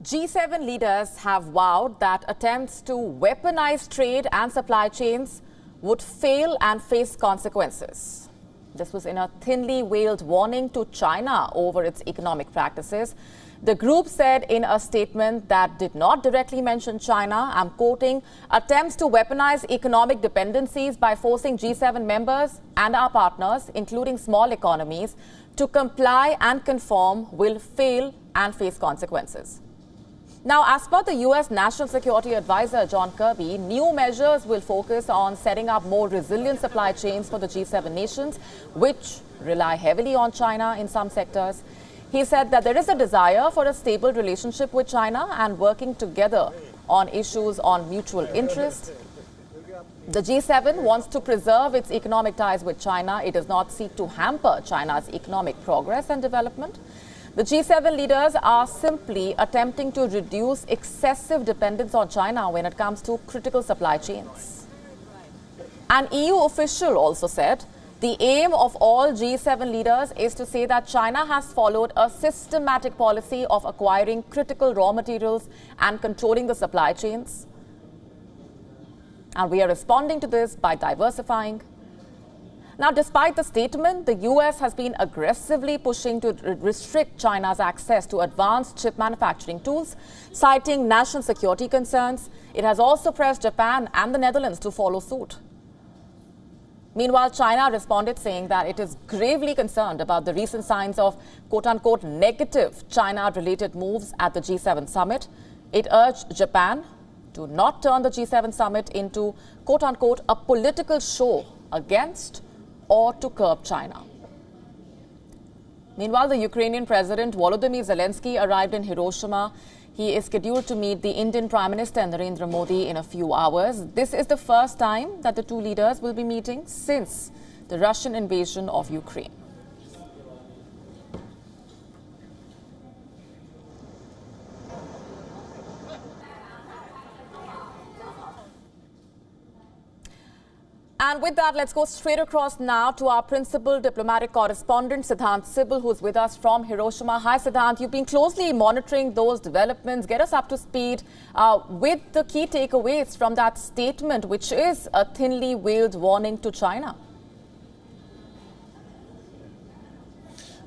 G7 leaders have vowed that attempts to weaponize trade and supply chains would fail and face consequences. This was in a thinly veiled warning to China over its economic practices. The group said in a statement that did not directly mention China, I'm quoting, attempts to weaponize economic dependencies by forcing G7 members and our partners, including small economies, to comply and conform will fail and face consequences. Now, as per the U.S. National Security Advisor John Kirby, new measures will focus on setting up more resilient supply chains for the G7 nations, which rely heavily on China in some sectors. He said that there is a desire for a stable relationship with China and working together on issues on mutual interest. The G7 wants to preserve its economic ties with China. It does not seek to hamper China's economic progress and development. The G7 leaders are simply attempting to reduce excessive dependence on China when it comes to critical supply chains. An EU official also said the aim of all G7 leaders is to say that China has followed a systematic policy of acquiring critical raw materials and controlling the supply chains. And we are responding to this by diversifying. Now, despite the statement, the US has been aggressively pushing to restrict China's access to advanced chip manufacturing tools, citing national security concerns. It has also pressed Japan and the Netherlands to follow suit. Meanwhile, China responded saying that it is gravely concerned about the recent signs of quote-unquote negative China-related moves at the G7 summit. It urged Japan to not turn the G7 summit into quote-unquote a political show against or to curb China. Meanwhile, the Ukrainian President Volodymyr Zelensky arrived in Hiroshima. He is scheduled to meet the Indian Prime Minister Narendra Modi in a few hours. This is the first time that the two leaders will be meeting since the Russian invasion of Ukraine. And with that, let's go straight across now to our principal diplomatic correspondent, Siddhant Sibal, who's with us from Hiroshima. Hi, Siddhant. You've been closely monitoring those developments. Get us up to speed with the key takeaways from that statement, which is a thinly veiled warning to China.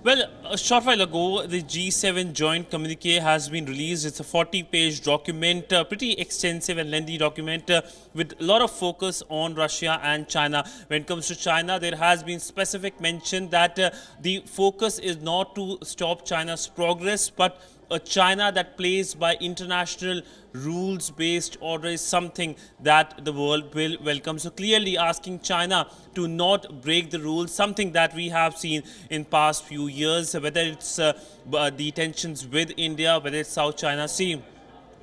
Well, a short while ago, the G7 joint communique has been released. It's a 40-page document, pretty extensive and lengthy document with a lot of focus on Russia and China. When it comes to China, there has been specific mention that the focus is not to stop China's progress, but a China that plays by international rules-based order is something that the world will welcome. So clearly asking China to not break the rules, something that we have seen in past few years, whether it's the tensions with India, whether it's South China Sea,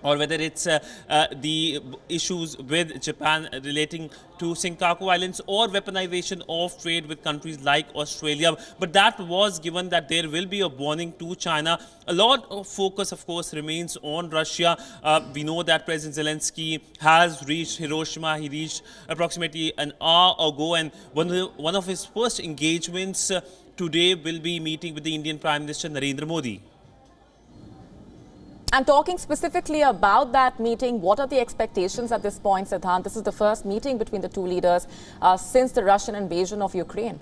or whether it's the issues with Japan relating to Senkaku Islands, or weaponization of trade with countries like Australia. But that was given that there will be a warning to China. A lot of focus, of course, remains on Russia. We know that President Zelensky has reached Hiroshima. He reached approximately an hour ago, and one of his first engagements today will be meeting with the Indian Prime Minister Narendra Modi. And talking specifically about that meeting, what are the expectations at this point, Siddhant? This is the first meeting between the two leaders since the Russian invasion of Ukraine.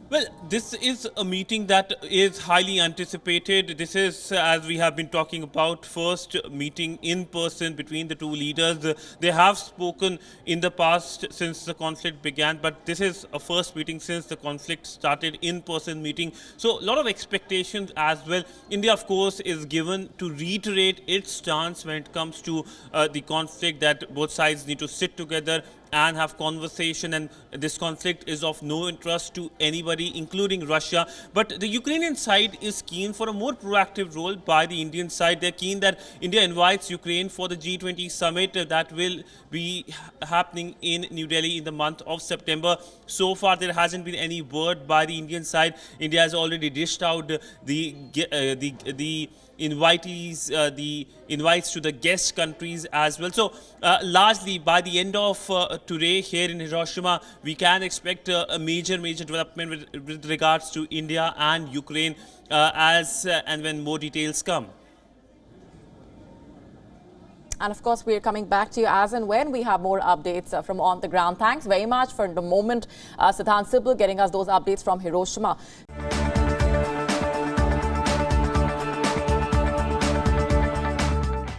Well, this is a meeting that is highly anticipated. This is, as we have been talking about, first meeting in person between the two leaders. They have spoken in the past since the conflict began, but this is a first meeting since the conflict started, in-person meeting. So a lot of expectations as well. India, of course, is given to reiterate its stance when it comes to the conflict, that both sides need to sit together and have conversation, and this conflict is of no interest to anybody, including Russia. But the Ukrainian side is keen for a more proactive role by the Indian side. They're keen that India invites Ukraine for the G20 summit that will be happening in New Delhi in the month of September. So far, there hasn't been any word by the Indian side. India has already dished out the invitees, the invites to the guest countries as well. So largely by the end of today here in Hiroshima, we can expect a major development with regards to India and Ukraine as and when more details come. And of course, we're coming back to you as and when we have more updates from on the ground. Thanks very much for the moment, Siddhant Sibal, getting us those updates from Hiroshima.